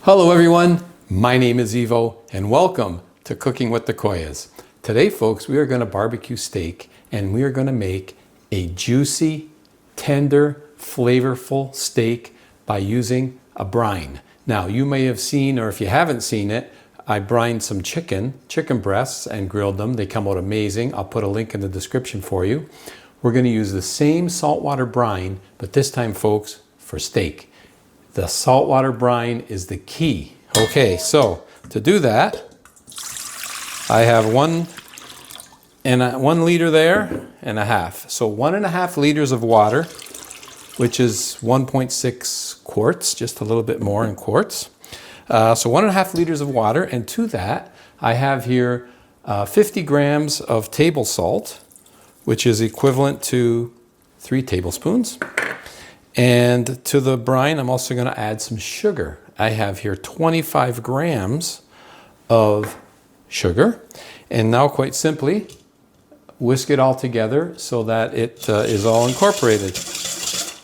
Hello everyone, my name is Ivo and welcome to Cooking with the Koyas. Today folks, we are going to barbecue steak and we are going to make a juicy, tender, flavorful steak by using a brine. Now you may have seen, or if you haven't seen it, I brined some chicken breasts and grilled them. They come out amazing. I'll put a link in the description for you. We're going to use the same saltwater brine, but this time folks, for steak. The saltwater brine is the key. Okay, so to do that, I have 1 liter there and a half. So 1.5 liters of water, which is 1.6 quarts, just a little bit more in quarts. So 1.5 liters of water, and to that, I have here 50 grams of table salt, which is equivalent to 3 tablespoons. And to the brine, I'm also going to add some sugar. I have here 25 grams of sugar. And now, quite simply, whisk it all together so that it is all incorporated.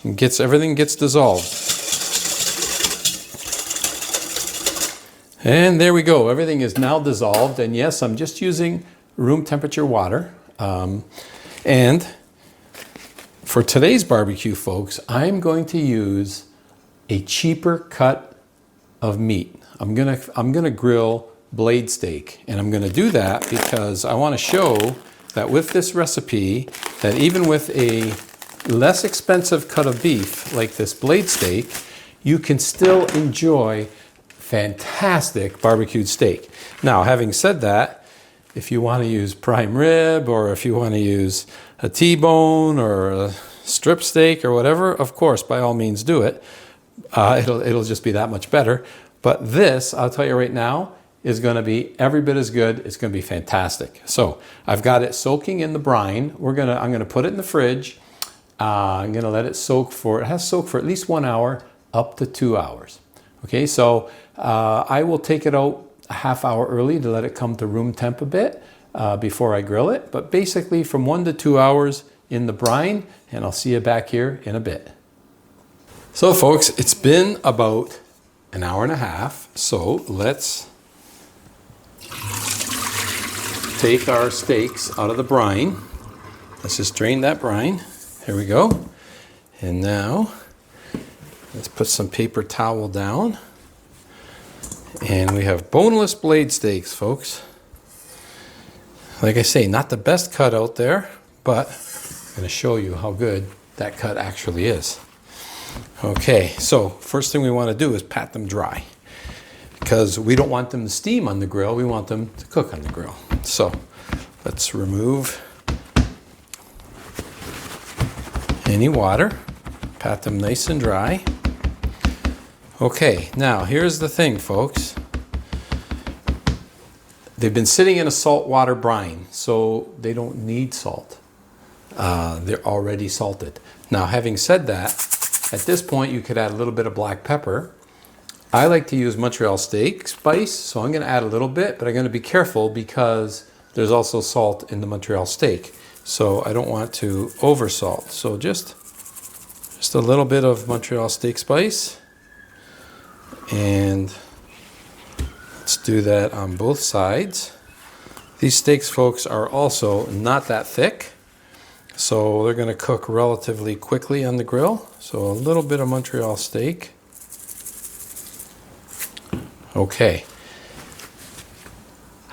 And everything gets dissolved. And there we go. Everything is now dissolved. And yes, I'm just using room temperature water. And for today's barbecue, folks, I'm going to use a cheaper cut of meat. I'm gonna grill blade steak, and I'm gonna do that because I want to show that with this recipe, that even with a less expensive cut of beef like this blade steak, you can still enjoy fantastic barbecued steak. Now, having said that, if you want to use prime rib, or if you want to use a T-bone or a strip steak or whatever, of course, by all means do it. It'll just be that much better. But this, I'll tell you right now, is going to be every bit as good. It's going to be fantastic. So I've got it soaking in the brine. I'm going to put it in the fridge. I'm going to let it soak it has to soak for at least 1 hour, up to 2 hours. Okay, so I will take it out a half hour early to let it come to room temp a bit before I grill it. But basically from 1 to 2 hours in the brine, and I'll see you back here in a bit. So folks, it's been about an hour and a half. So let's take our steaks out of the brine. Let's just drain that brine. Here we go. And now let's put some paper towel down. And we have boneless blade steaks, folks. Like I say, not the best cut out there, but I'm going to show you how good that cut actually is. Okay, so first thing we want to do is pat them dry, because we don't want them to steam on the grill. We want them to cook on the grill. So let's remove any water, pat them nice and dry. Okay, now here's the thing, folks. They've been sitting in a saltwater brine, so they don't need salt. They're already salted. Now, having said that, at this point you could add a little bit of black pepper. I like to use Montreal steak spice, so I'm going to add a little bit, but I'm going to be careful because there's also salt in the Montreal steak. So I don't want to over salt. So just a little bit of Montreal steak spice. And let's do that on both sides. These steaks, folks, are also not that thick, so they're going to cook relatively quickly on the grill. So a little bit of Montreal steak. Okay.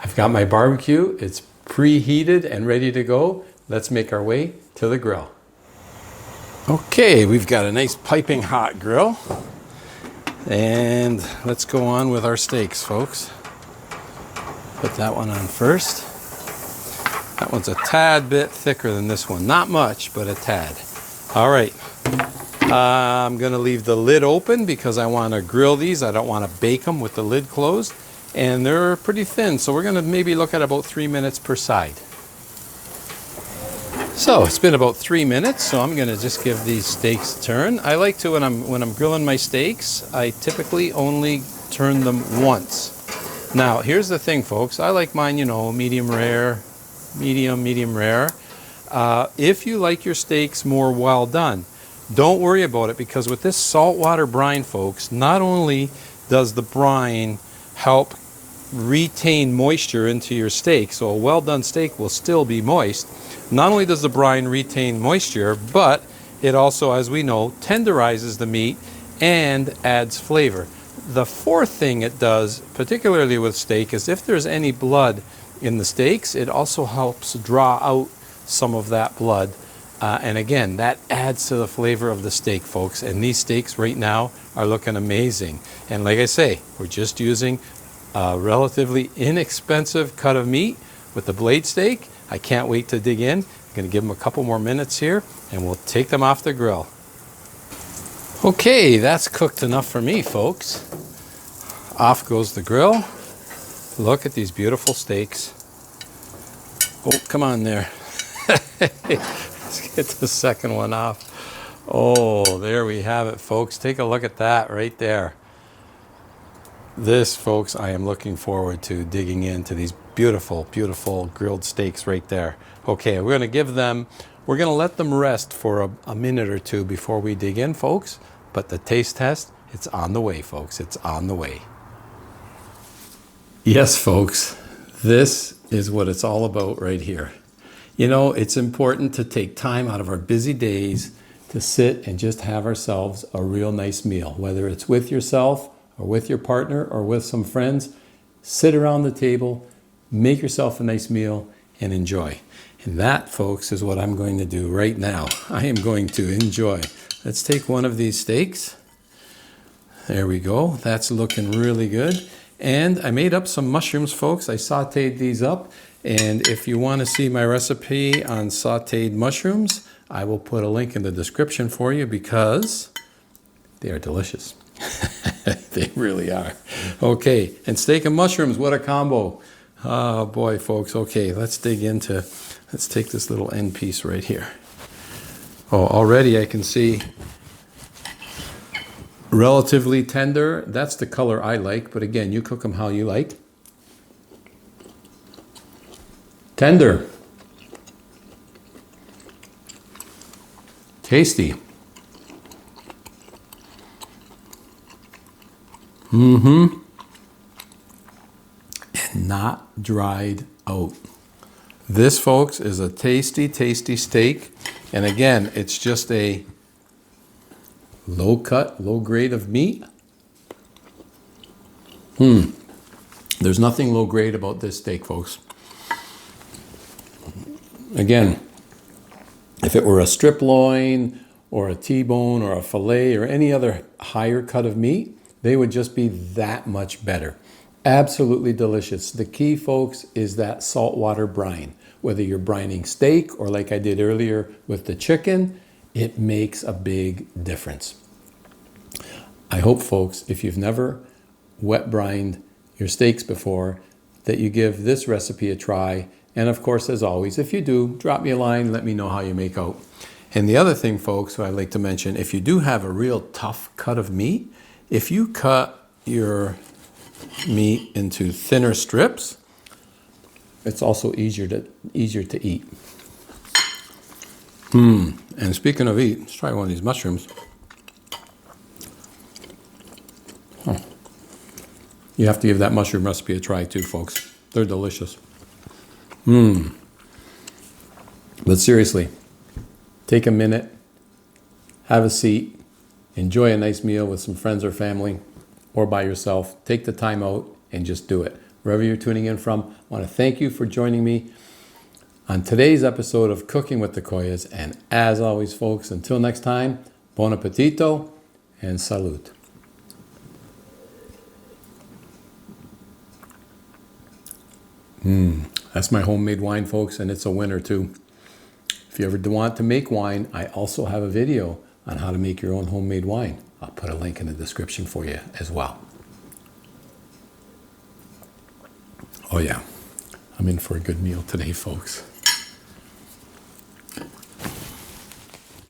I've got my barbecue. It's preheated and ready to go. Let's make our way to the grill. Okay, we've got a nice piping hot grill. And let's go on with our steaks, folks. Put that one on first. That one's a tad bit thicker than this one. Not much, but a tad. All right. I'm going to leave the lid open because I want to grill these. I don't want to bake them with the lid closed. And they're pretty thin, so we're going to maybe look at about 3 minutes per side. So it's been about 3 minutes, so I'm going to just give these steaks a turn. I like to, when I'm grilling my steaks, I typically only turn them once. Now, here's the thing, folks. I like mine, medium rare, medium rare. If you like your steaks more well done, don't worry about it, because with this saltwater brine, folks, not only does the brine help retain moisture into your steak. So a well done steak will still be moist. Not only does the brine retain moisture, but it also, as we know, tenderizes the meat and adds flavor. The fourth thing it does, particularly with steak, is if there's any blood in the steaks, it also helps draw out some of that blood. And again, that adds to the flavor of the steak, folks. And these steaks right now are looking amazing. And like I say, we're just using a relatively inexpensive cut of meat with the blade steak. I can't wait to dig in. I'm going to give them a couple more minutes here, and we'll take them off the grill. Okay, that's cooked enough for me, folks. Off goes the grill. Look at these beautiful steaks. Oh, come on there. Let's get the second one off. Oh, there we have it, folks. Take a look at that right there. This, folks, I am looking forward to digging into these beautiful, beautiful grilled steaks right there. Okay, we're going to let them rest for a minute or two before we dig in, folks. But the taste test, it's on the way, folks. It's on the way. Yes, folks, this is what it's all about right here. You know, it's important to take time out of our busy days to sit and just have ourselves a real nice meal, whether it's with yourself or with your partner or with some friends. Sit around the table, make yourself a nice meal, and enjoy. And that, folks, is what I'm going to do right now. I am going to enjoy. Let's take one of these steaks. There we go. That's looking really good. And I made up some mushrooms, folks. I sauteed these up. And if you want to see my recipe on sauteed mushrooms, I will put a link in the description for you because they are delicious. They really are. Okay, and steak and mushrooms, what a combo. Oh boy, folks. Okay, let's take this little end piece right here. Oh, already I can see relatively tender. That's the color I like, but again, you cook them how you like. Tender. Tasty. And not dried out. This, folks, is a tasty, tasty steak. And again, it's just a low cut, low grade of meat. There's nothing low grade about this steak, folks. Again, if it were a strip loin or a T-bone or a fillet or any other higher cut of meat, they would just be that much better. Absolutely delicious. The key, folks, is that saltwater brine. Whether you're brining steak or like I did earlier with the chicken, it makes a big difference. I hope, folks, if you've never wet brined your steaks before, that you give this recipe a try. And of course, as always, if you do, drop me a line, let me know how you make out. And the other thing, folks, I'd like to mention, if you do have a real tough cut of meat, if you cut your meat into thinner strips, it's also easier to eat. And speaking of eat, let's try one of these mushrooms. You have to give that mushroom recipe a try too, folks. They're delicious. But seriously, take a minute, have a seat, enjoy a nice meal with some friends or family or by yourself. Take the time out and just do it. Wherever you're tuning in from, I want to thank you for joining me on today's episode of Cooking with the Koyas. And as always, folks, until next time, bon appetito and salute. That's my homemade wine, folks, and it's a winner too. If you ever want to make wine, I also have a video on how to make your own homemade wine. I'll put a link in the description for you as well. Oh yeah, I'm in for a good meal today, folks.